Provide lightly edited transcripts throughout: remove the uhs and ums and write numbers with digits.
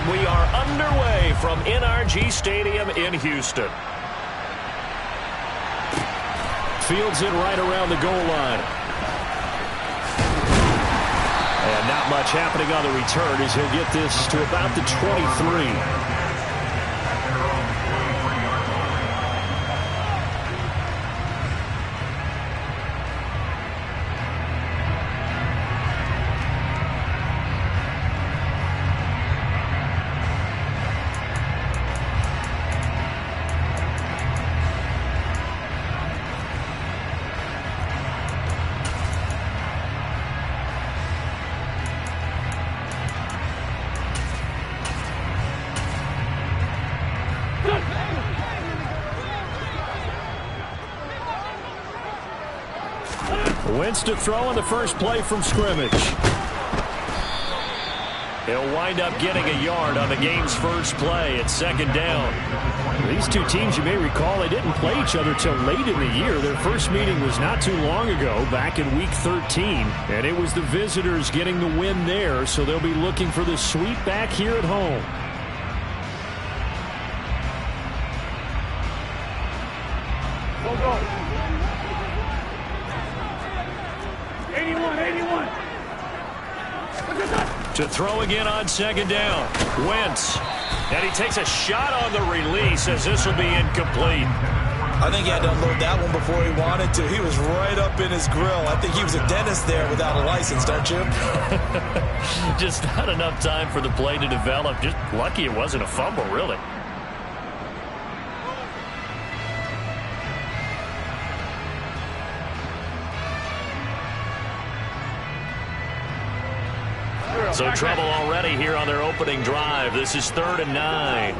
And we are underway from NRG Stadium in Houston. Fields it right around the goal line. And not much happening on the return as he'll get this to about the 23. Wentz to throw in the first play from scrimmage. He'll wind up getting a yard on the game's first play at second down. These two teams, you may recall, they didn't play each other till late in the year. Their first meeting was not too long ago, back in Week 13. And it was the visitors getting the win there, so they'll be looking for the sweep back here at home. Go. To throw again on second down. Wentz. And he takes a shot on the release as this will be incomplete. I think he had to unload that one before he wanted to. He was right up in his grill. I think he was a dentist there without a license, don't you? Just not enough time for the play to develop. Just lucky it wasn't a fumble, really. So trouble already here on their opening drive. This is 3rd and 9.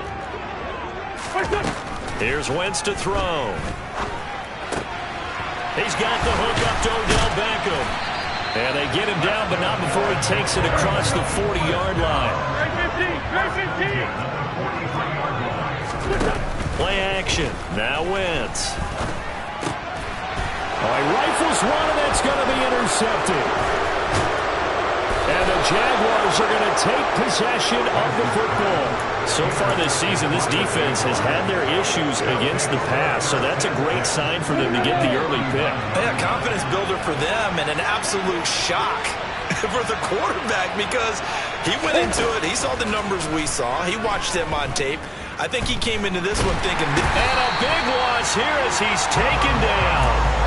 Here's Wentz to throw. He's got the hook up to Odell Beckham. And they get him down, but not before he takes it across the 40-yard line. Play action. Now Wentz. Oh, he rifles one, and that's going to be intercepted. And the Jaguars are going to take possession of the football. So far this season, this defense has had their issues against the pass, so that's a great sign for them to get the early pick. Yeah, confidence builder for them and an absolute shock for the quarterback because he went into it. He saw the numbers we saw. He watched them on tape. I think he came into this one thinking... And a big loss here as he's taken down.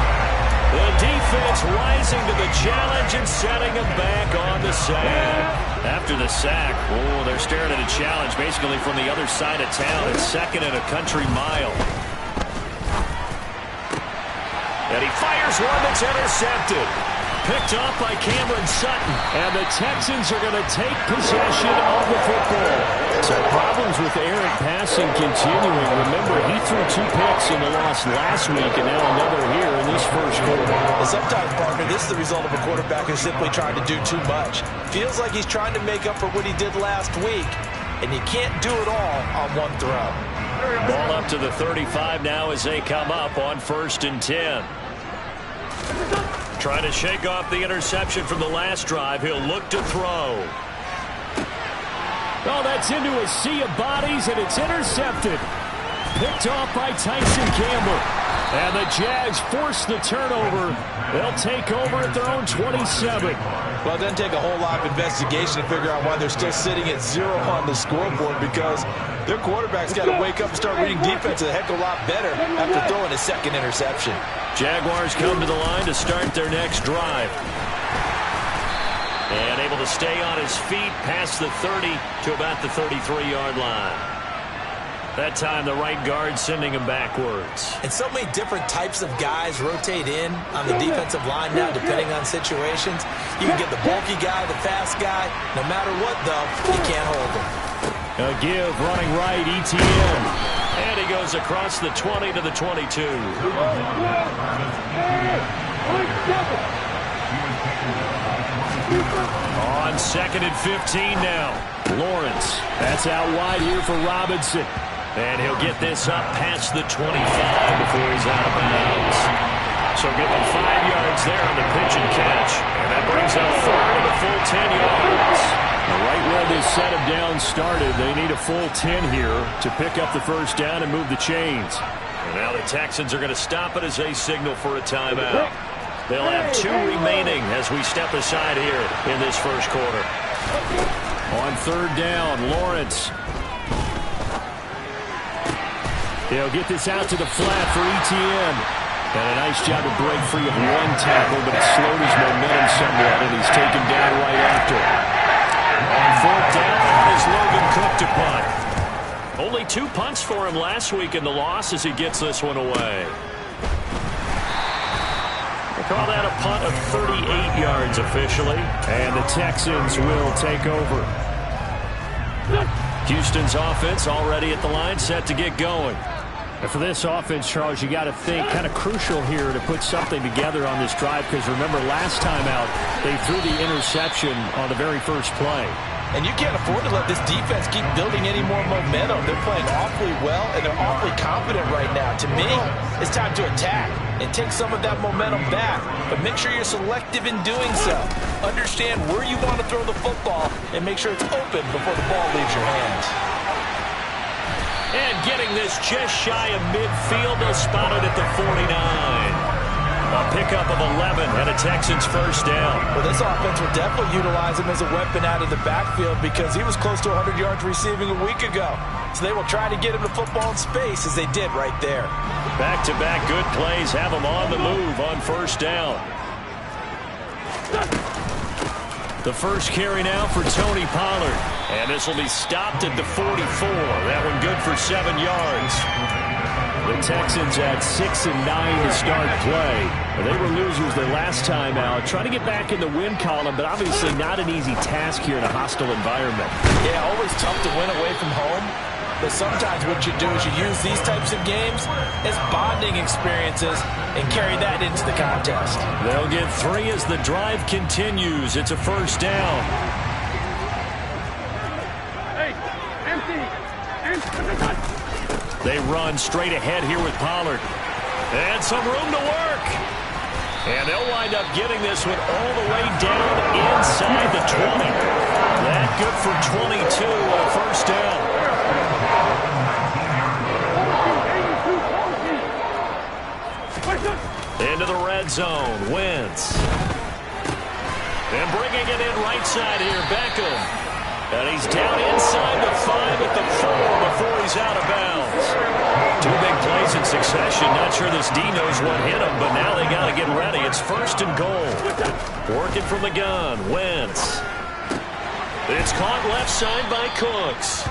The defense rising to the challenge and setting him back on the sack. After the sack, oh, they're staring at a challenge basically from the other side of town. It's 2nd and a country mile. And he fires one that's intercepted. Picked off by Cameron Sutton. And the Texans are going to take possession of the football. So problems with errant passing continuing. Remember, he threw 2 picks in the loss last week and now another here in this first quarter. Well, sometimes, Parker, this is the result of a quarterback who's simply trying to do too much. Feels like he's trying to make up for what he did last week, and you can't do it all on one throw. Ball up to the 35 now as they come up on 1st and 10. Trying to shake off the interception from the last drive. He'll look to throw. Oh, that's into a sea of bodies, and it's intercepted. Picked off by Tyson Campbell. And the Jags force the turnover. They'll take over at their own 27. Well, it doesn't take a whole lot of investigation to figure out why they're still sitting at 0 on the scoreboard because their quarterback's got to wake up and start reading defense a heck of a lot better after throwing his 2nd interception. Jaguars come to the line to start their next drive. And able to stay on his feet past the 30 to about the 33-yard line. That time, the right guard sending him backwards. And so many different types of guys rotate in on the defensive line now, depending on situations. You can get the bulky guy, the fast guy. No matter what, though, you can't hold him. A give, running right, ETN. And he goes across the 20 to the 22. On 2nd and 15 now. Lawrence. That's out wide here for Robinson. And he'll get this up past the 25 before he's out of bounds. So give him 5 yards there on the pitch and catch. And that brings up 3rd and a full 10 yards. The right before this set of downs started. They need a full 10 here to pick up the first down and move the chains. And now the Texans are going to stop it as they signal for a timeout. They'll have 2 remaining as we step aside here in this first quarter. On third down, Lawrence. He'll get this out to the flat for ETN. And a nice job to break free of one tackle, but it slowed his momentum somewhat, and he's taken down right after. On fourth down is Logan Cook to punt. Only 2 punts for him last week in the loss as he gets this one away. They call that a punt of 38 yards officially, and the Texans will take over. Houston's offense already at the line, set to get going. And for this offense, Charles, you got to think kind of crucial here to put something together on this drive, because remember last time out they threw the interception on the very first play. And you can't afford to let this defense keep building any more momentum. They're playing awfully well, and they're awfully confident right now. To me, it's time to attack and take some of that momentum back. But make sure you're selective in doing so. Understand where you want to throw the football and make sure it's open before the ball leaves your hands. And getting this just shy of midfield, they'll spot it at the 49. A pickup of 11 and a Texans first down. Well, this offense will definitely utilize him as a weapon out of the backfield because he was close to 100 yards receiving a week ago. So they will try to get him the football in space as they did right there. Back-to-back good plays have him on the move on first down. The first carry now for Tony Pollard. And this will be stopped at the 44. That one good for 7 yards. The Texans had 6 and 9 to start play. They were losers their last time out. Trying to get back in the win column, but obviously not an easy task here in a hostile environment. Yeah, always tough to win away from home. But sometimes what you do is you use these types of games as bonding experiences and carry that into the contest. They'll get 3 as the drive continues. It's a first down. They run straight ahead here with Pollard. And some room to work. And they'll wind up getting this one all the way down inside the 20. That good for 22 on a first down. Into the red zone, Wentz. And bringing it in right side here, Beckham. And he's down inside the 5 at the 4 before he's out of bounds. 2 big plays in succession. Not sure this D knows what hit him, but now they got to get ready. It's first and goal. Working from the gun, Wentz. It's caught left side by Cooks.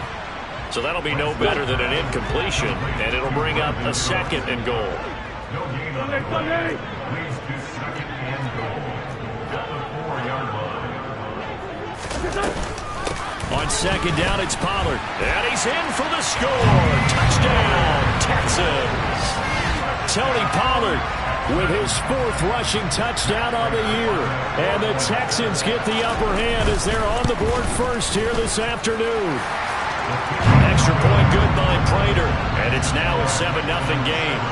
So that'll be no better than an incompletion, and it'll bring up a second and goal. On second down, it's Pollard. And he's in for the score. Touchdown, Texans. Tony Pollard with his 4th rushing touchdown on the year. And the Texans get the upper hand as they're on the board first here this afternoon. Extra point good by Prater. And it's now a 7-0 game.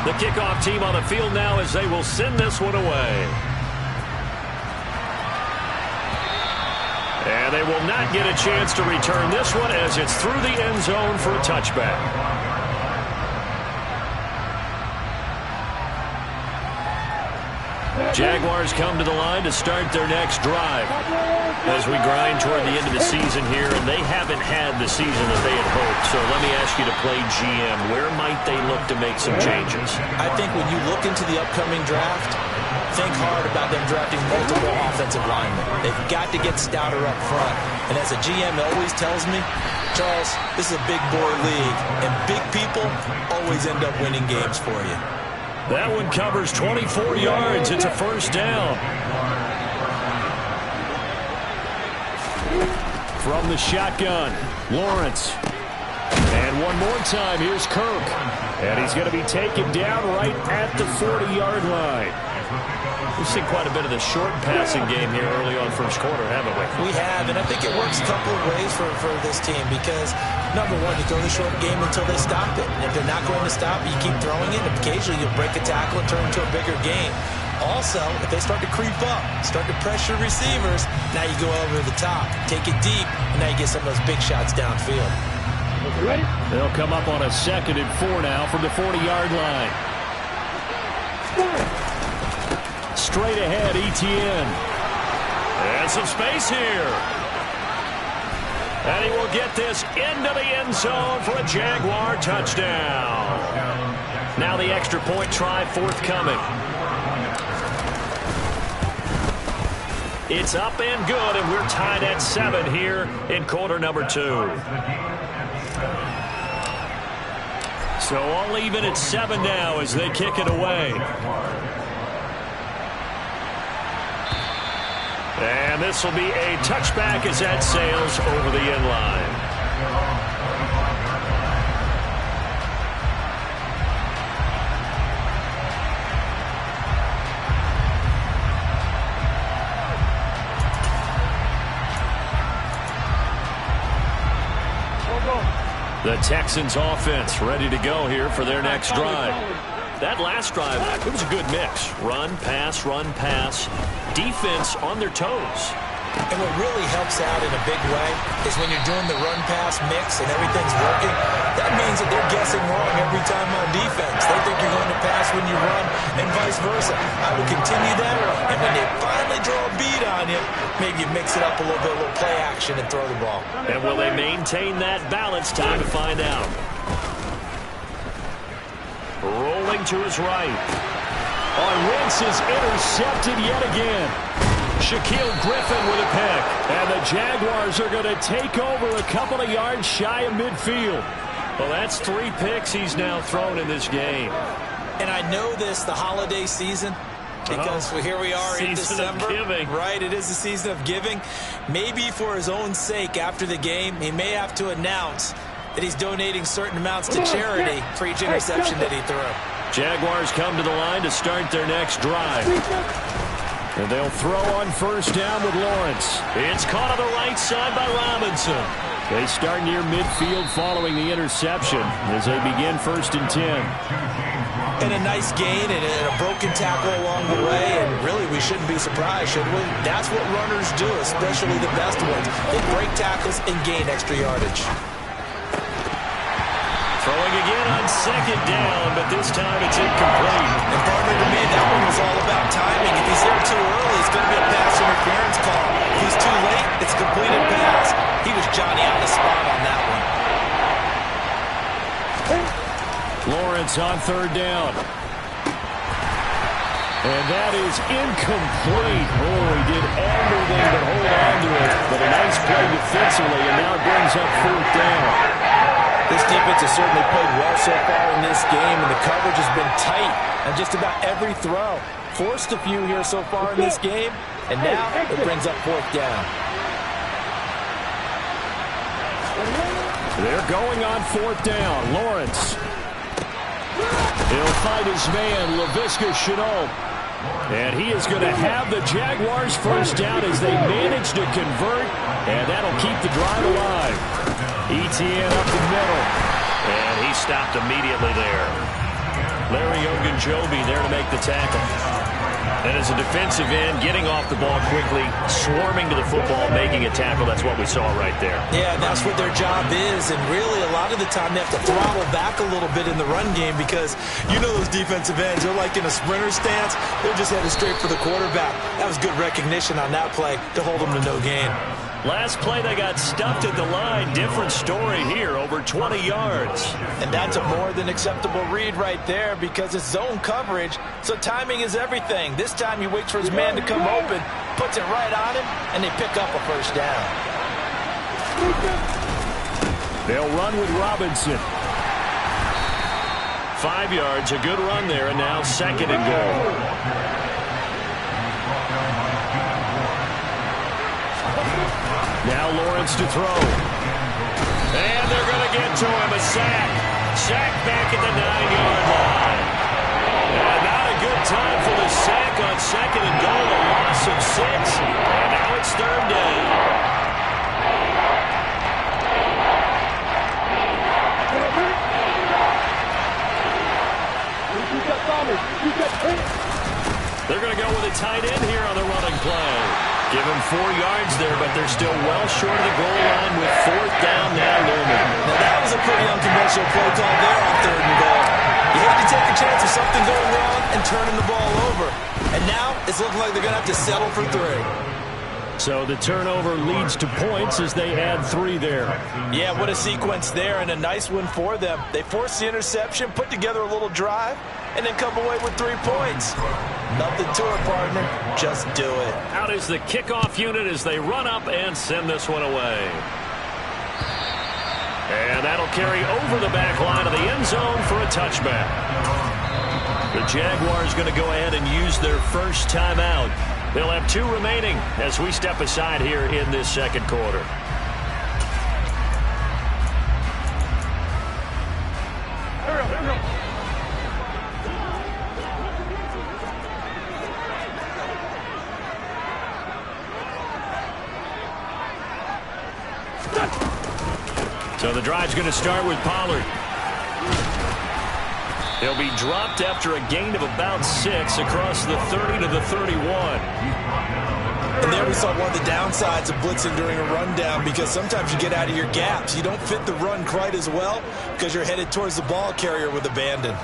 The kickoff team on the field now as they will send this one away. And they will not get a chance to return this one as it's through the end zone for a touchback. Jaguars come to the line to start their next drive as we grind toward the end of the season here, and they haven't had the season that they had hoped. So let me ask you to play GM. Where might they look to make some changes? I think when you look into the upcoming draft, think hard about them drafting multiple offensive linemen. They've got to get stouter up front. And as a GM always tells me, Charles, this is a big boy league, and big people always end up winning games for you. That one covers 24 yards. It's a first down. From the shotgun, Lawrence. And one more time, here's Kirk. And he's going to be taken down right at the 40-yard line. We've seen quite a bit of the short passing game here early on first quarter, haven't we? We have, and I think it works a couple of ways for this team because, number one, you throw the short game until they stop it. And if they're not going to stop it, you keep throwing it. And occasionally you'll break a tackle and turn into a bigger game. Also, if they start to creep up, start to pressure receivers, now you go over the top, take it deep, and now you get some of those big shots downfield. Ready? They'll come up on a 2nd and 4 now from the 40-yard line. Straight ahead, Etienne. And some space here. And he will get this into the end zone for a Jaguar touchdown. Now the extra point try forthcoming. It's up and good, and we're tied at 7 here in quarter number 2. So all even at 7 now as they kick it away. And this will be a touchback as that sails over the end line. The Texans offense ready to go here for their next drive. That last drive, it was a good mix. Run, pass, defense on their toes. And what really helps out in a big way is when you're doing the run-pass mix and everything's working, that means that they're guessing wrong every time on defense. They think you're going to pass when you run and vice versa. I would continue that, and when they finally draw a beat on you, maybe you mix it up a little bit, a little play action and throw the ball. And will they maintain that balance? Time to find out. Rolling to his right. Wentz is intercepted yet again. Shaquille Griffin with a pick. And the Jaguars are going to take over a couple of yards shy of midfield. Well, that's 3 picks he's now thrown in this game. And I know this, the holiday season, because here we are in December. Right, it is the season of giving. Maybe for his own sake after the game, he may have to announce that he's donating certain amounts to charity for each interception that he threw. Jaguars come to the line to start their next drive. And they'll throw on first down with Lawrence. It's caught on the right side by Robinson. They start near midfield following the interception as they begin 1st and 10. And a nice gain and a broken tackle along the way, and really we shouldn't be surprised, should we? That's what runners do, especially the best ones. They break tackles and gain extra yardage. Throwing again on 2nd down, but this time it's incomplete. And partner, to me, that one was all about timing. If he's there too early, it's going to be a pass interference call. If he's too late, it's a completed pass. He was Johnny on the spot on that one. Lawrence on 3rd down. And that is incomplete. Oh, he did everything but hold on to it. But a nice play defensively, and now it brings up 4th down. This defense has certainly played well so far in this game, and the coverage has been tight on just about every throw. Forced a few here so far in this game, and now it brings up 4th down. They're going on 4th down. Lawrence. He'll fight his man, Laviska Shenault. And he is going to have the Jaguars first down as they manage to convert, and that'll keep the drive alive. Etienne up the middle, and he stopped immediately there. Larry Ogunjobi there to make the tackle. And as a defensive end, getting off the ball quickly, swarming to the football, making a tackle, that's what we saw right there. Yeah, and that's what their job is, and really a lot of the time they have to throttle back a little bit in the run game because you know those defensive ends, they're like in a sprinter stance, they're just headed straight for the quarterback. That was good recognition on that play to hold them to no gain. Last play, they got stuffed at the line. Different story here, over 20 yards. And that's a more than acceptable read right there because it's zone coverage, so timing is everything. This time he waits for his man to come open, puts it right on him, and they pick up a first down. They'll run with Robinson. 5 yards, a good run there, and now 2nd and goal. Now Lawrence to throw. And they're going to get to him. A sack. Sack back at the 9-yard line. And not a good time for the sack on 2nd and goal. A loss of 6. And now it's 3rd down. They're going to go with a tight end here on the running play. Give him 4 yards there, but they're still well short of the goal line with 4th down now looming. Now that was a pretty unconventional play call there on 3rd and goal. You hate to take a chance of something going wrong and turning the ball over. And now it's looking like they're going to have to settle for 3. So the turnover leads to points as they add 3 there. Yeah, what a sequence there, and a nice one for them. They forced the interception, put together a little drive, and then come away with 3 points. Nothing to it, partner. Just do it. Out is the kickoff unit as they run up and send this one away. And that'll carry over the back line of the end zone for a touchback. The Jaguars going to go ahead and use their first timeout. They'll have 2 remaining as we step aside here in this second quarter. So the drive's going to start with Pollard. He'll be dropped after a gain of about 6 across the 30 to the 31. And there we saw one of the downsides of blitzing during a rundown, because sometimes you get out of your gaps. You don't fit the run quite as well because you're headed towards the ball carrier with abandon.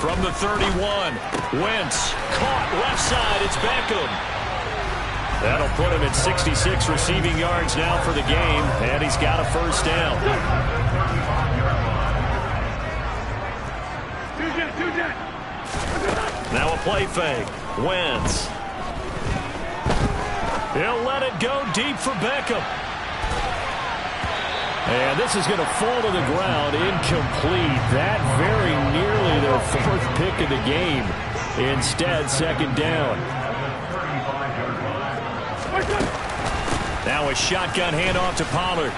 From the 31, Wentz caught left side. It's Beckham. That'll put him at 66 receiving yards now for the game, and he's got a first down. Now a play fake. Wentz. He'll let it go deep for Beckham. And this is going to fall to the ground incomplete. That very nearly their 4th pick of the game. Instead, second down. Now a shotgun handoff to Pollard.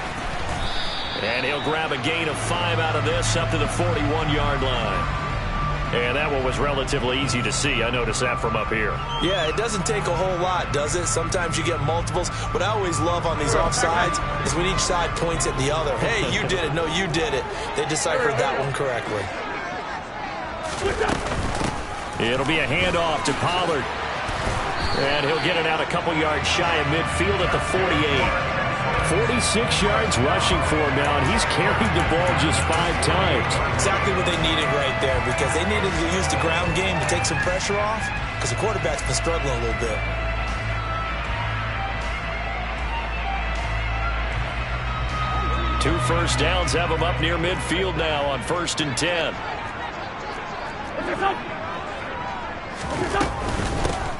And he'll grab a gain of 5 out of this up to the 41-yard line. And that one was relatively easy to see. I noticed that from up here. Yeah, it doesn't take a whole lot, does it? Sometimes you get multiples. What I always love on these offsides is when each side points at the other. Hey, you did it. No, you did it. They deciphered that one correctly. It'll be a handoff to Pollard. And he'll get it out a couple yards shy of midfield at the 48. 46 yards rushing for him now, and he's carried the ball just 5 times. Exactly what they needed right there, because they needed to use the ground game to take some pressure off, because the quarterback's been struggling a little bit. Two first downs have him up near midfield now on 1st and 10.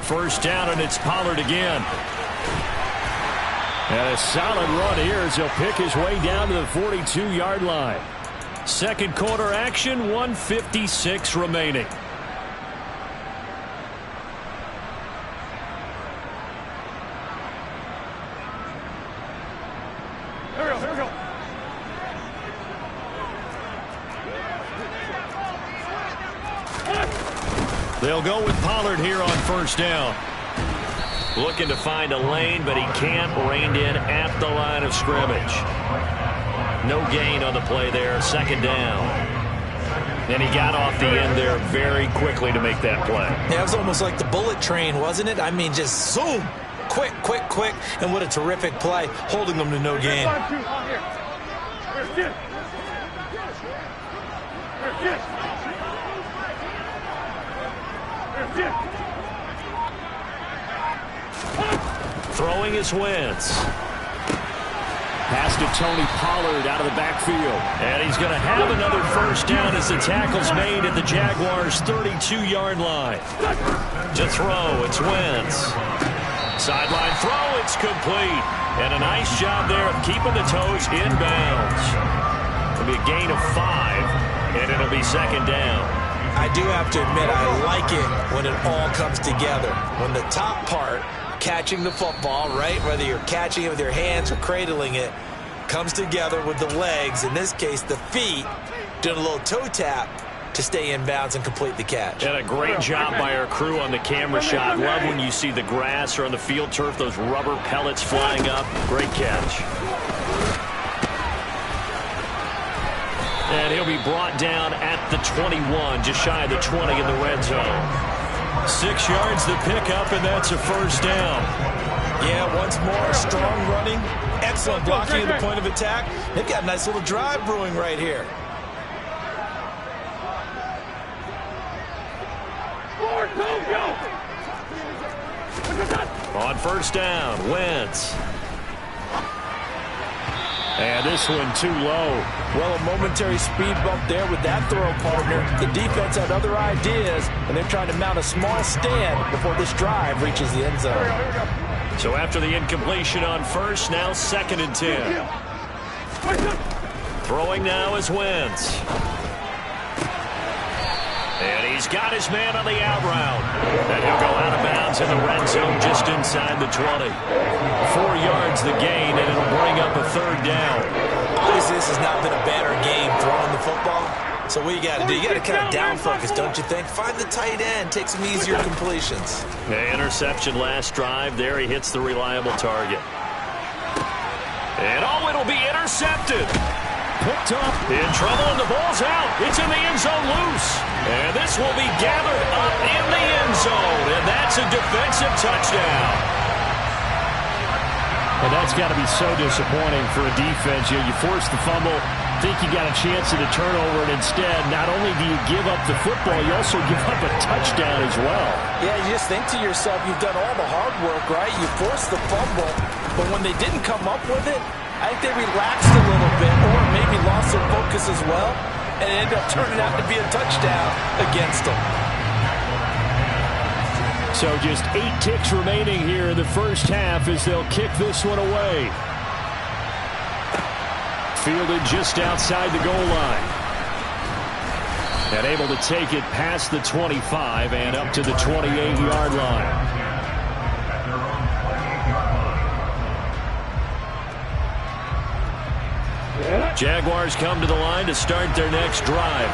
First down, and it's Pollard again. And a solid run here as he'll pick his way down to the 42-yard line. Second quarter action, 1:56 remaining. Here we go. They'll go with Pollard here on first down. Looking to find a lane, but he can't. Reined in at the line of scrimmage. No gain on the play there. Second down. And he got off the end there very quickly to make that play. Yeah, it was almost like the bullet train, wasn't it? I mean, just zoom. Quick, quick, quick. And what a terrific play, holding them to no gain. Throwing his Wentz. Pass to Tony Pollard out of the backfield. And he's going to have another first down as the tackle's made at the Jaguars' 32-yard line. To throw, it's Wentz. Sideline throw, it's complete. And a nice job there of keeping the toes in bounds. It'll be a gain of 5, and it'll be second down. I do have to admit, I like it when it all comes together. When the top part, catching the football, right, whether you're catching it with your hands or cradling it, comes together with the legs, in this case the feet, doing a little toe tap to stay in bounds and complete the catch. And a great job by our crew on the camera shot. Love when you see the grass or on the field turf, those rubber pellets flying up. Great catch. And he'll be brought down at the 21, just shy of the 20 in the red zone. 6 yards the pickup, and that's a first down. Yeah, once more, strong running, excellent blocking at the point of attack. They've got a nice little drive brewing right here. On first down, Wentz. And this one too low. Well, a momentary speed bump there with that throw, partner. The defense had other ideas, and they're trying to mount a small stand before this drive reaches the end zone. So after the incompletion on first, now 2nd and 10. Throwing now is Wentz. And he's got his man on the out route. And he'll go out of bounds in the red zone just inside the 20. 4 yards the gain, and it'll bring up a 3rd down. Obviously, this has not been a banner game throwing the football. So what you got to do, you got to kind of down focus, don't you think? Find the tight end, take some easier completions. Interception last drive. There he hits the reliable target. And it'll be intercepted. Picked up. In trouble, and the ball's out. It's in the end zone loose. And this will be gathered up in the end zone. And that's a defensive touchdown. And that's got to be so disappointing for a defense. You force the fumble, think you got a chance at a turnover, and instead, not only do you give up the football, you also give up a touchdown as well. Yeah, you just think to yourself, you've done all the hard work, right? You forced the fumble, but when they didn't come up with it, I think they relaxed a little bit or maybe lost their focus as well, and it ended up turning out to be a touchdown against them. So just 8 ticks remaining here in the first half as they'll kick this one away. Fielded just outside the goal line. And able to take it past the 25 and up to the 28-yard line. Jaguars come to the line to start their next drive.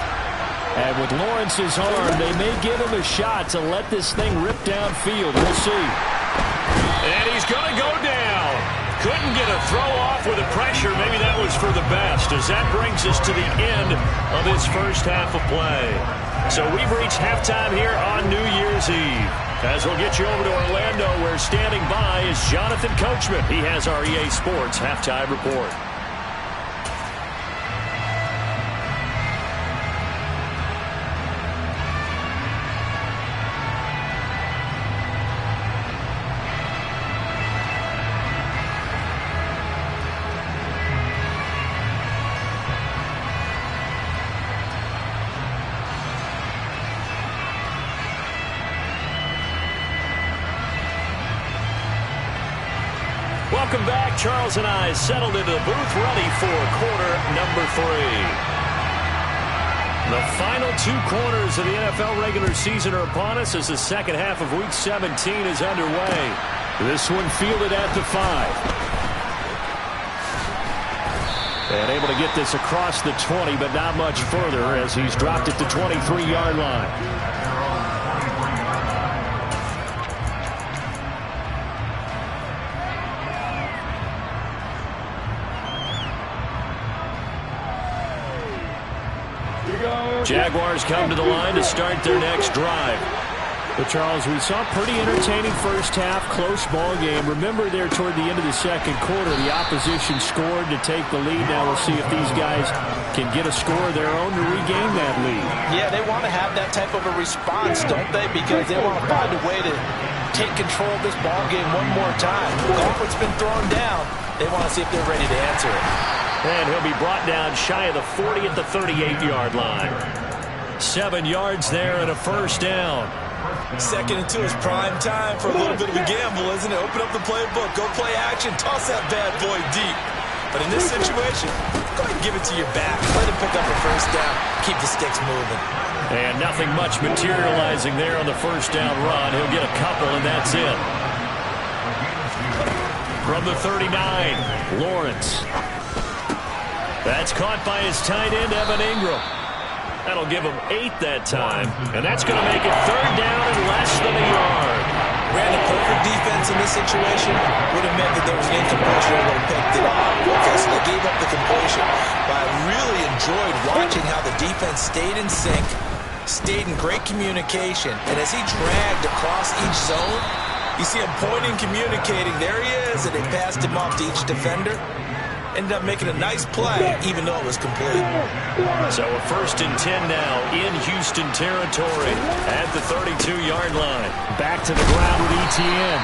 And with Lawrence's arm, they may give him a shot to let this thing rip downfield. We'll see. And he's going to go down. Couldn't get a throw off with the pressure. Maybe that was for the best, as that brings us to the end of this first half of play. So we've reached halftime here on New Year's Eve. As we'll get you over to Orlando, where standing by is Jonathan Coachman. He has our EA Sports halftime report. Welcome back. Charles and I settled into the booth, ready for quarter number 3. The final 2 quarters of the NFL regular season are upon us as the second half of Week 17 is underway. This one fielded at the 5. And able to get this across the 20, but not much further as he's dropped at the 23-yard line. Jaguars come to the line to start their next drive. But, Charles, we saw a pretty entertaining first half, close ball game. Remember there toward the end of the second quarter, the opposition scored to take the lead. Now we'll see if these guys can get a score of their own to regain that lead. Yeah, they want to have that type of a response, don't they? Because they want to find a way to take control of this ball game one more time. The gauntlet's been thrown down. They want to see if they're ready to answer it. And he'll be brought down shy of the 40 at the 38-yard line. 7 yards there and a first down. 2nd and 2 is prime time for a little bit of a gamble, isn't it? Open up the playbook, go play action, toss that bad boy deep. But in this situation, go ahead and give it to your back. Let him pick up a first down, keep the sticks moving. And nothing much materializing there on the first down run. He'll get a couple, and that's it. From the 39, Lawrence. That's caught by his tight end, Evan Ingram. That'll give him 8 that time. And that's going to make it 3rd down and less than a yard. Brandon, perfect defense in this situation would have meant that there was an incompletion that would have picked it off. Okay, so they gave up the completion. But I really enjoyed watching how the defense stayed in sync, stayed in great communication. And as he dragged across each zone, you see him pointing, communicating. There he is, and they passed him off to each defender. Ended up making a nice play, even though it was complete. So a 1st and 10 now in Houston territory at the 32-yard line. Back to the ground with ETN.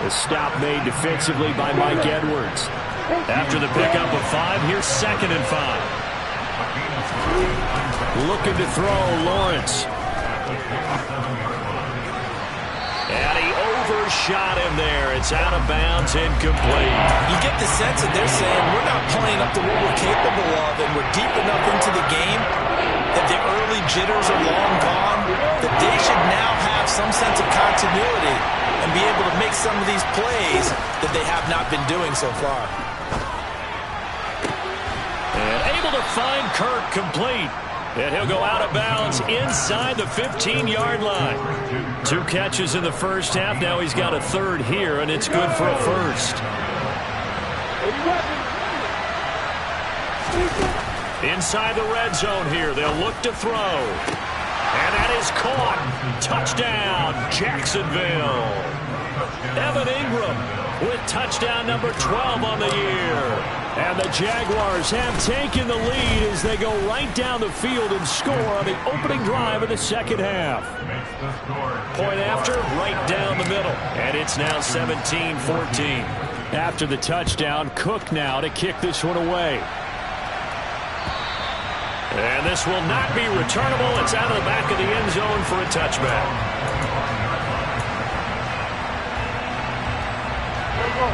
The stop made defensively by Mike Edwards. After the pickup of 5, here's 2nd and 5. Looking to throw, Lawrence. And he overshot him there. It's out of bounds, incomplete. You get the sense that they're saying we're not playing up to what we're capable of, and we're deep enough into the game that the early jitters are long gone, that they should now have some sense of continuity and be able to make some of these plays that they have not been doing so far. And able to find Kirk complete. And he'll go out of bounds inside the 15-yard line. 2 catches in the first half. Now he's got a 3rd here, and it's good for a 1st. Inside the red zone here. They'll look to throw. And that is caught. Touchdown, Jacksonville. Evan Ingram with touchdown number 12 on the year. And the Jaguars have taken the lead as they go right down the field and score on the opening drive of the second half. Point after, right down the middle. And it's now 17-14. After the touchdown, Cook now to kick this one away. And this will not be returnable. It's out of the back of the end zone for a touchback.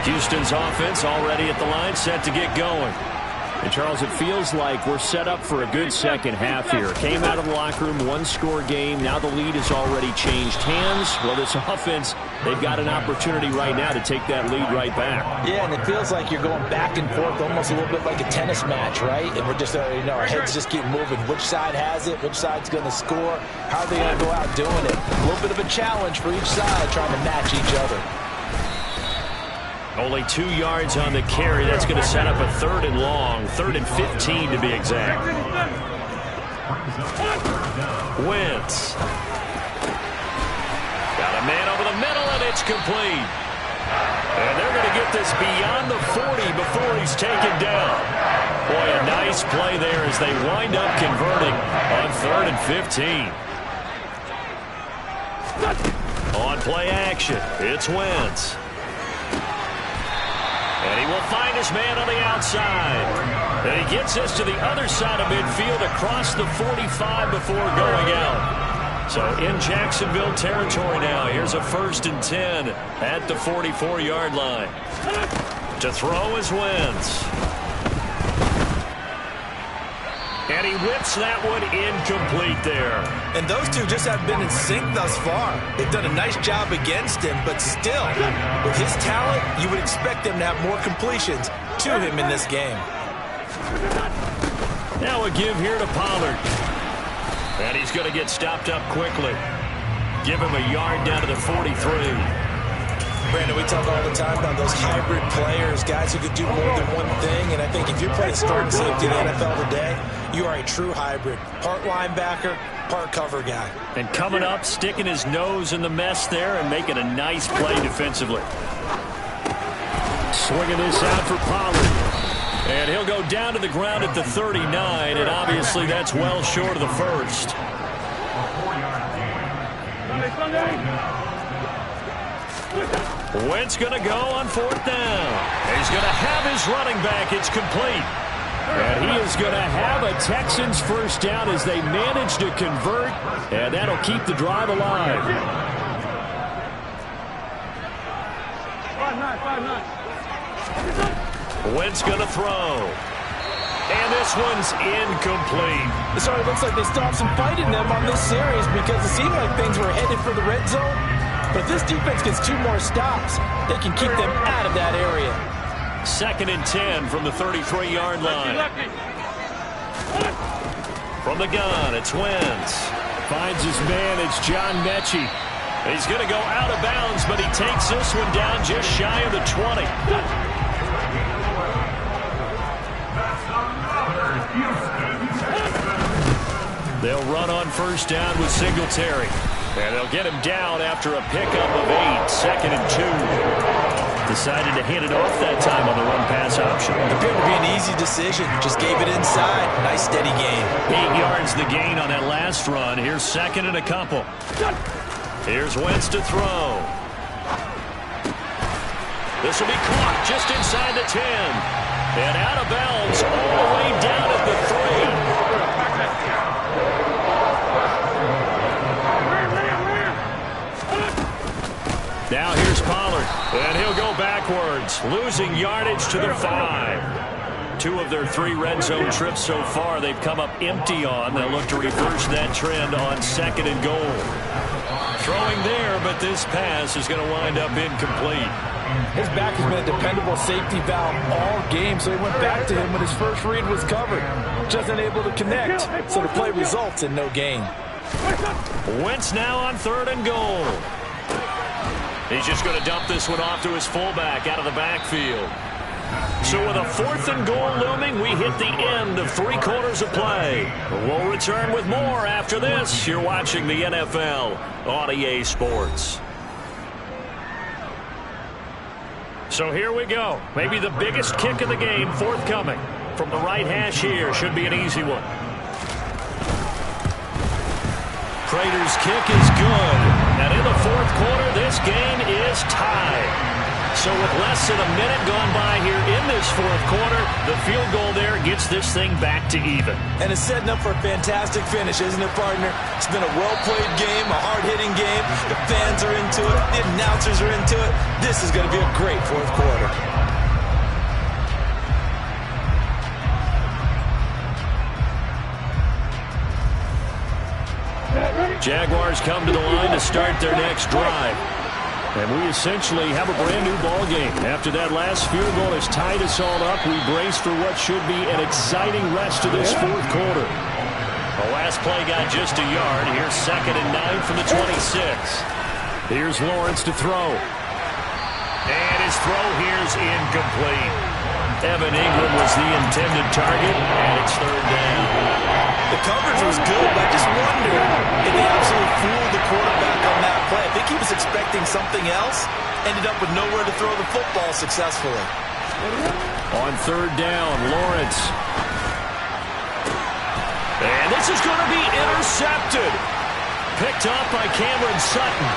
Houston's offense already at the line, set to get going. And, Charles, it feels like we're set up for a good second half here. Came out of the locker room, 1-score game. Now the lead has already changed hands. Well, this offense, they've got an opportunity right now to take that lead right back. Yeah, and it feels like you're going back and forth almost a little bit like a tennis match, right? And we're just, our heads just keep moving. Which side has it? Which side's going to score? How are they going to go out doing it? A little bit of a challenge for each side trying to match each other. Only 2 yards on the carry. That's going to set up a 3rd and long. 3rd and 15 to be exact. Wentz. Got a man over the middle, and it's complete. And they're going to get this beyond the 40 before he's taken down. Boy, a nice play there as they wind up converting on 3rd and 15. On play action, it's Wentz. And he will find his man on the outside. And he gets this to the other side of midfield across the 45 before going out. So in Jacksonville territory now. Here's a 1st and 10 at the 44-yard line. To throw is Wentz. And he whips that one incomplete there. And those two just have been in sync thus far. They've done a nice job against him, but still, with his talent, you would expect them to have more completions to him in this game. Now a give here to Pollard. And he's going to get stopped up quickly. Give him a yard down to the 43. Brandon, we talk all the time about those hybrid players, guys who could do more than one thing, and I think if you're playing starting safety in the NFL today, you are a true hybrid. Part linebacker, part cover guy. And coming up, sticking his nose in the mess there and making a nice play defensively. Swinging this out for Pollard. And he'll go down to the ground at the 39, and obviously that's well short of the 1st. Wentz going to go on 4th down. He's going to have his running back. It's complete. And he is going to have a Texans 1st down as they manage to convert, and that'll keep the drive alive. 5-9. Wentz going to throw. And this one's incomplete. It already looks like they stopped some fight in them on this series because it seemed like things were headed for the red zone. But if this defense gets 2 more stops, they can keep them out of that area. 2nd and 10 from the 33-yard line. From the gun, it's Wentz. Finds his man, it's John Mechie. He's going to go out of bounds, but he takes this one down just shy of the 20. They'll run on first down with Singletary. And they'll get him down after a pickup of 8, 2nd and 2. Decided to hand it off that time on the run-pass option. Appeared to be an easy decision. Just gave it inside. Nice steady gain. 8 yards the gain on that last run. Here's 2nd and a couple. Here's Wentz to throw. This will be caught just inside the 10. And out of bounds all the way down at the 3. Now here's Pollard, and he'll go backwards, losing yardage to the 5. 2 of their 3 red zone trips so far they've come up empty on. They'll look to reverse that trend on 2nd and goal. Throwing there, but this pass is going to wind up incomplete. His back has been a dependable safety valve all game, so he went back to him when his first read was covered. Just unable to connect, so the play results in no gain. Wentz now on 3rd and goal. He's just going to dump this one off to his fullback out of the backfield. So with a 4th and goal looming, we hit the end of 3 quarters of play. We'll return with more after this. You're watching the NFL on EA Sports. So here we go. Maybe the biggest kick of the game forthcoming. From the right hash here, should be an easy one. Prater's kick is good. And in the 4th quarter, this game is tied. So with less than a minute gone by here in this 4th quarter, the field goal there gets this thing back to even. And it's setting up for a fantastic finish, isn't it, partner? It's been a well-played game, a hard-hitting game. The fans are into it. The announcers are into it. This is going to be a great 4th quarter. Jaguars come to the line to start their next drive. And we essentially have a brand-new ball game. After that last field goal has tied us all up, we brace for what should be an exciting rest of this 4th quarter. The last play got just a yard. Here's 2nd and 9 from the 26. Here's Lawrence to throw. And his throw here's incomplete. Evan Ingram was the intended target, and it's 3rd down. The coverage was good, but I just wonder if they absolutely fooled the quarterback on that play. I think he was expecting something else, ended up with nowhere to throw the football successfully. On 3rd down, Lawrence. And this is going to be intercepted. Picked up by Cameron Sutton.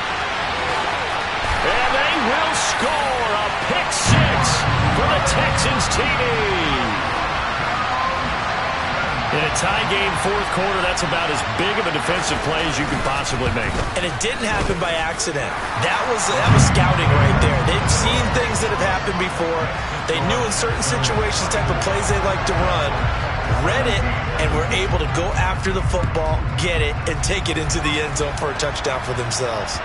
And they will score a pick 6 for the Texans TD. In a tie game 4th quarter, that's about as big of a defensive play as you can possibly make. And it didn't happen by accident. That was scouting right there. They've seen things that have happened before. They knew in certain situations the type of plays they like to run, read it, and were able to go after the football, get it, and take it into the end zone for a touchdown for themselves.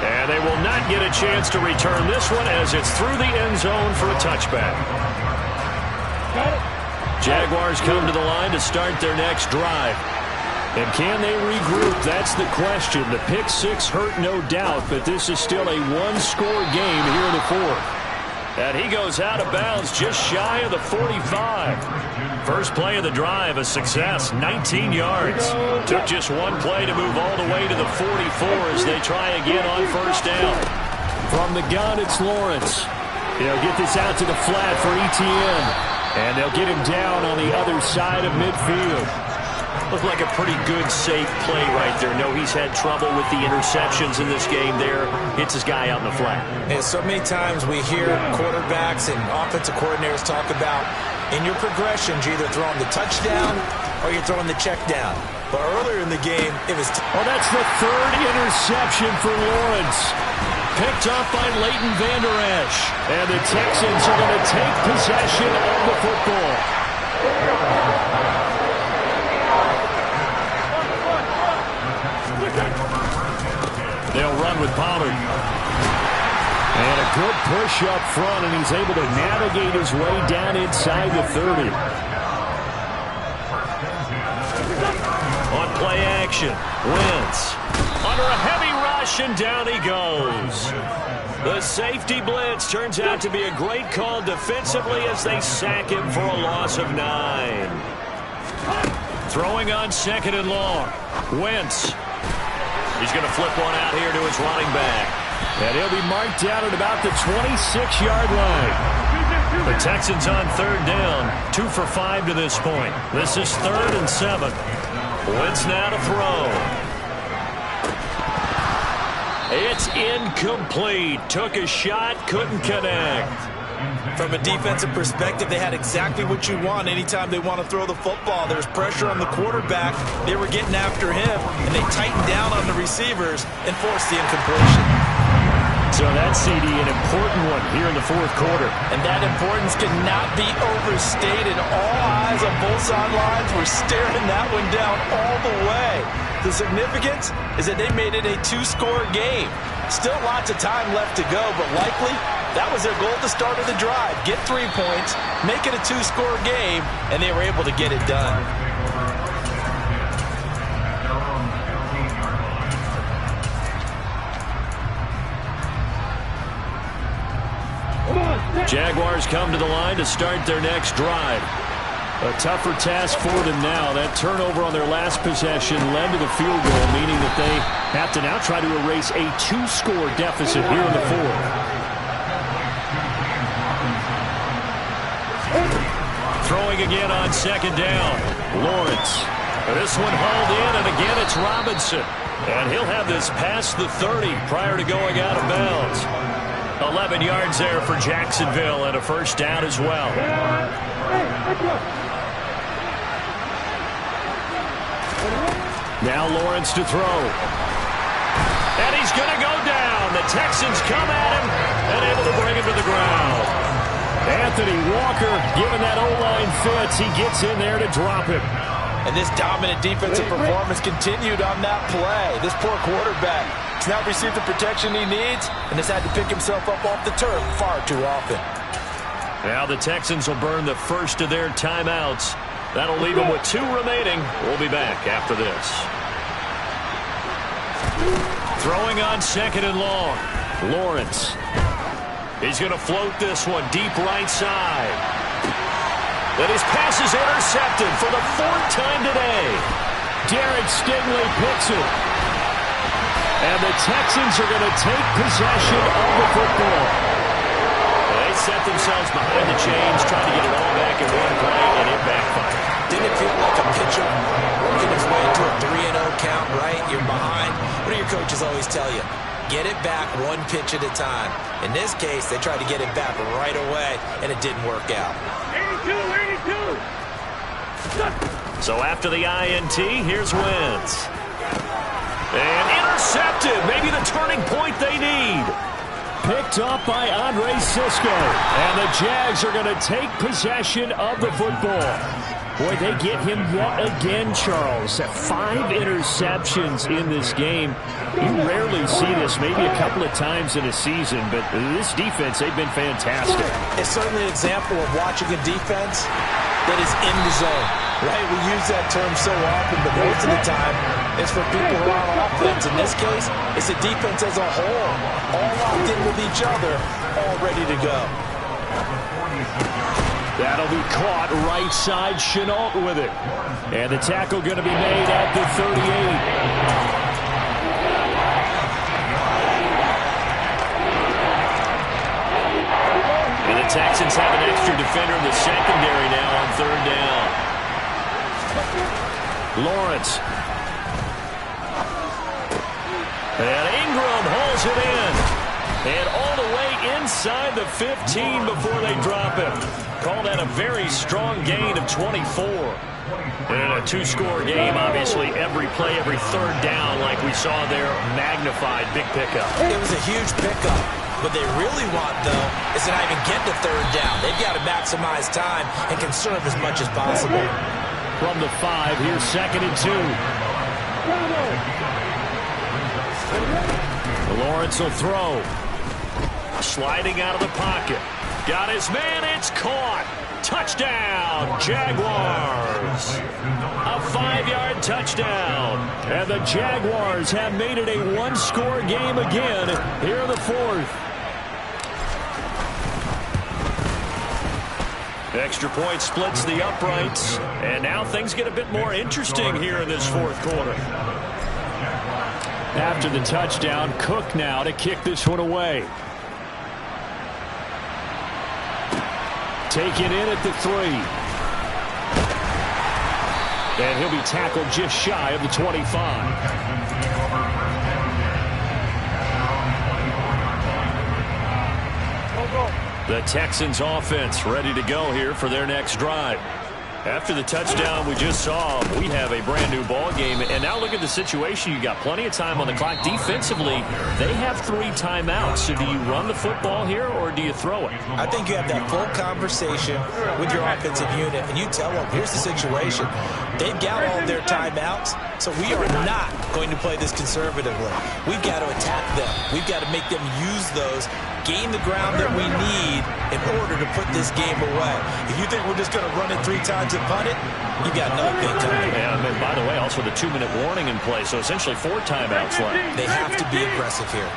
And they will not get a chance to return this one as it's through the end zone for a touchback. Got it. Jaguars come to the line to start their next drive. And can they regroup? That's the question. The pick 6 hurt, no doubt, but this is still a 1-score game here in the 4th. And he goes out of bounds just shy of the 45. First play of the drive, a success, 19 yards. Took just one play to move all the way to the 44 as they try again on first down. From the gun, it's Lawrence. He'll get this out to the flat for ETN. And they'll get him down on the other side of midfield. Looked like a pretty good, safe play right there. No, he's had trouble with the interceptions in this game there. Hits his guy out in the flat. And so many times we hear quarterbacks and offensive coordinators talk about in your progressions, you're either throwing the touchdown or you're throwing the check down. But earlier in the game, it was... Oh, that's the 3rd interception for Lawrence. Picked up by Leighton Vander Esch. And the Texans are going to take possession of the football. They'll run with Pollard. And a good push up front, and he's able to navigate his way down inside the 30. On play action, Wentz under a heavy ride. rush, and down he goes. The safety blitz turns out to be a great call defensively as they sack him for a loss of 9. Throwing on 2nd and long. Wentz. He's going to flip one out here to his running back. And he'll be marked down at about the 26-yard line. The Texans on 3rd down. 2 for 5 to this point. This is 3rd and 7. Wentz now to throw. It's incomplete. Took a shot, couldn't connect. From a defensive perspective, they had exactly what you want anytime they want to throw the football. There's pressure on the quarterback. They were getting after him, and they tightened down on the receivers and forced the incompletion. So that CD, an important one here in the 4th quarter. And that importance cannot be overstated. All eyes on both sidelines were staring that one down all the way. The significance is that they made it a 2-score game. Still lots of time left to go, but likely that was their goal at the start of the drive. Get 3 points, make it a 2-score game, and they were able to get it done. Jaguars come to the line to start their next drive. A tougher task for them now. That turnover on their last possession led to the field goal, meaning that they have to now try to erase a 2-score deficit here in the 4th. Throwing again on 2nd down. Lawrence. This one hauled in, and again it's Robinson. And he'll have this past the 30 prior to going out of bounds. 11 yards there for Jacksonville and a 1st down as well. Now Lawrence to throw. And he's going to go down. The Texans come at him and able to bring him to the ground. Anthony Walker giving that O-line fits. He gets in there to drop him. And this dominant defensive performance continued on that play. This poor quarterback has now received the protection he needs and has had to pick himself up off the turf far too often. Now the Texans will burn the first of their timeouts. That'll leave them with 2 remaining. We'll be back after this. Throwing on 2nd and long. Lawrence. He's going to float this one deep right side. Then his pass is intercepted for the 4th time today. Derek Stingley picks it. And the Texans are going to take possession of the football. They set themselves behind the chains, trying to get it all back in one play, and it backfired. Didn't it feel like a pitcher working his way to a 3-0 count, right? You're behind. What do your coaches always tell you? Get it back 1 pitch at a time. In this case, they tried to get it back right away, and it didn't work out. 82. So after the INT, here's Wentz. And intercepted. Maybe the turning point they need. Picked up by Andre Sisco. And the Jags are going to take possession of the football. Boy, they get him yet again, Charles. 5 interceptions in this game. You rarely see this, maybe a couple of times in a season, but this defense, they've been fantastic. It's certainly an example of watching a defense that is in the zone, right? We use that term so often, but most of the time, it's for people who are on offense. In this case, it's a defense as a whole, all locked in with each other, all ready to go. That'll be caught right side, Chenault with it. And the tackle going to be made at the 38. And the Texans have an extra defender in the secondary now on 3rd down. Lawrence. And Ingram hauls it in. And all the way inside the 15 before they drop him. Call that a very strong gain of 24. And a 2-score game, obviously, every play, every 3rd down, like we saw there, magnified, big pickup. It was a huge pickup. What they really want, though, is to not even get to 3rd down. They've got to maximize time and conserve as much as possible. From the 5, here's 2nd and 2. Lawrence will throw. Sliding out of the pocket. Got his man, it's caught. Touchdown, Jaguars. A 5-yard touchdown. And the Jaguars have made it a one-score game again here in the fourth. Extra point splits the uprights. And now things get a bit more interesting here in this fourth quarter. After the touchdown, Cook now to kick this one away. Taken in at the 3. And he'll be tackled just shy of the 25. The Texans offense ready to go here for their next drive. After the touchdown we just saw, we have a brand new ball game. And now look at the situation. You got plenty of time on the clock. Defensively, they have 3 timeouts. So do you run the football here or do you throw it? I think you have that full conversation with your offensive unit, and you tell them, here's the situation. They've got all of their timeouts, so we are not going to play this conservatively. We've got to attack them. We've got to make them use those, gain the ground that we need in order to put this game away. If you think we're just going to run it 3 times and punt it, you got another thing coming. Yeah, and by the way, also the 2-minute warning in play, so essentially 4 timeouts left. They have to be aggressive here.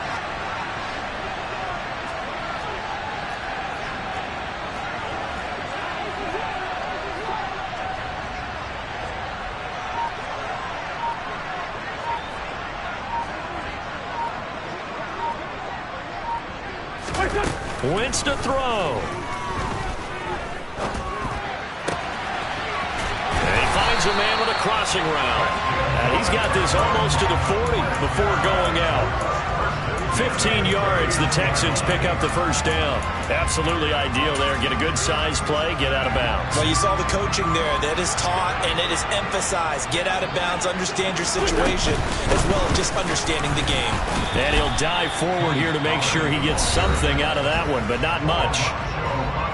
Wentz to throw. And he finds a man with a crossing route. And he's got this almost to the 40 before going out. 15 yards, the Texans pick up the first down. Absolutely ideal there. Get a good size play, get out of bounds. Well, you saw the coaching there. That is taught and it is emphasized. Get out of bounds, understand your situation, as well as just understanding the game. And he'll dive forward here to make sure he gets something out of that one, but not much.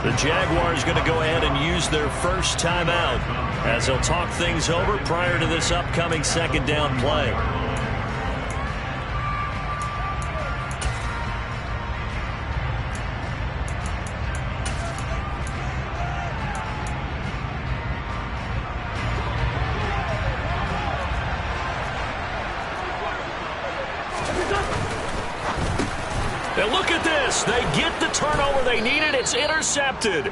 The Jaguars going to go ahead and use their first timeout as they'll talk things over prior to this upcoming second down play. And look at this. They get the turnover they needed. It's intercepted.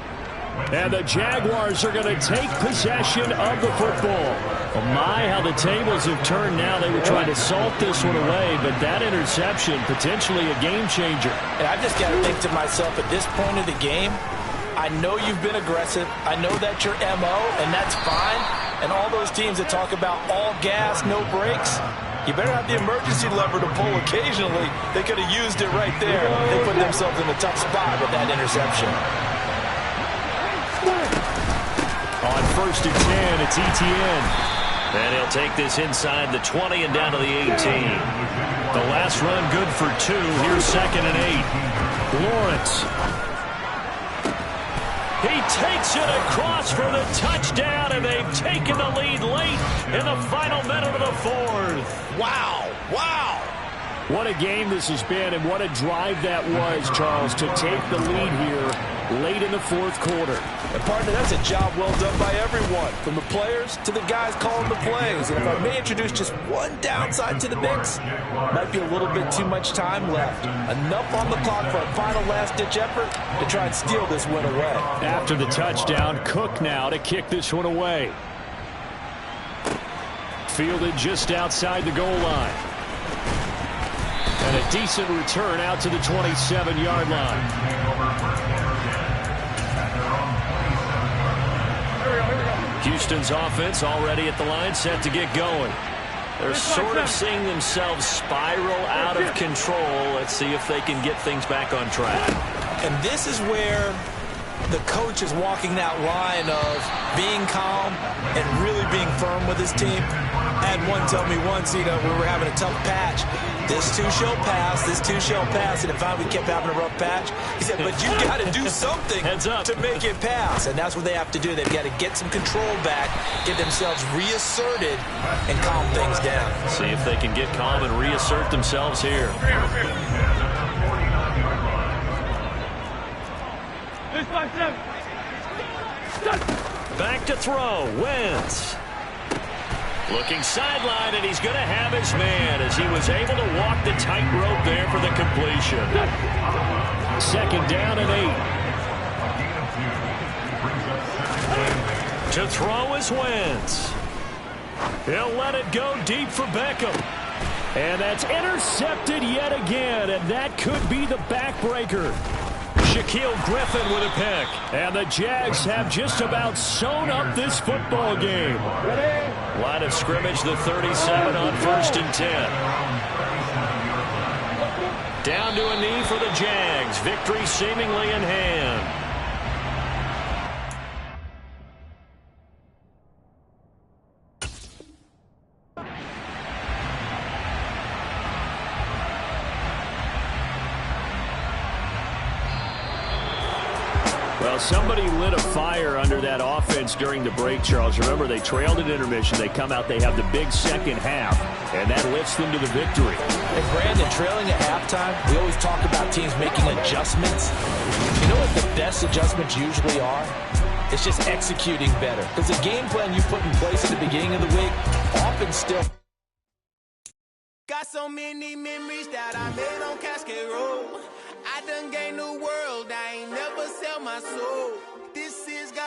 And the Jaguars are going to take possession of the football. Oh my, how the tables have turned now. They were trying to salt this one away, but that interception, potentially a game changer. And I just got to think to myself, at this point of the game, I know you've been aggressive. I know that's your MO, and that's fine. And all those teams that talk about all gas, no brakes, you better have the emergency lever to pull occasionally. They could have used it right there. They put themselves in a tough spot with that interception. On 1st and 10, it's ETN. And he'll take this inside the 20 and down to the 18. The last run good for 2. Here's 2nd and 8. Lawrence. He takes it across for the touchdown, and they've taken the lead late in the final minute of the fourth. Wow. Wow. What a game this has been, and what a drive that was, Charles, to take the lead here late in the fourth quarter. And partner, that's a job well done by everyone, from the players to the guys calling the plays. And if I may introduce just one downside to the mix, might be a little bit too much time left. Enough on the clock for a final last-ditch effort to try and steal this win away. After the touchdown, Cook now to kick this one away. Fielded just outside the goal line. And a decent return out to the 27-yard line. Houston's offense already at the line, set to get going. They're sort of seeing themselves spiral out of control. Let's see if they can get things back on track. And this is where the coach is walking that line of being calm and really being firm with his team. I had one tell me once, we were having a tough patch. This too shall pass, this too shall pass. And if we kept having a rough patch, he said, but you've got to do something to make it pass. And that's what they have to do. They've got to get some control back, get themselves reasserted, and calm things down. See if they can get calm and reassert themselves here. Back to throw. Wentz. Looking sideline, and he's going to have his man as he was able to walk the tightrope there for the completion. Second down and 8. To throw is Wentz. He'll let it go deep for Beckham. And that's intercepted yet again, and that could be the backbreaker. Shaquille Griffin with a pick. And the Jags have just about sewn up this football game. Line of scrimmage, the 37 on 1st and 10. Down to a knee for the Jags. Victory seemingly in hand. Well, somebody lit a fire under that offense during the break, Charles. Remember, they trailed at intermission. They come out, they have the big second half, and that lifts them to the victory. And Brandon, trailing at halftime, we always talk about teams making adjustments. You know what the best adjustments usually are? It's just executing better. Because the game plan you put in place at the beginning of the week often still... Got so many memories that I made on Castortroy. I done gained the world, I ain't never sell my soul.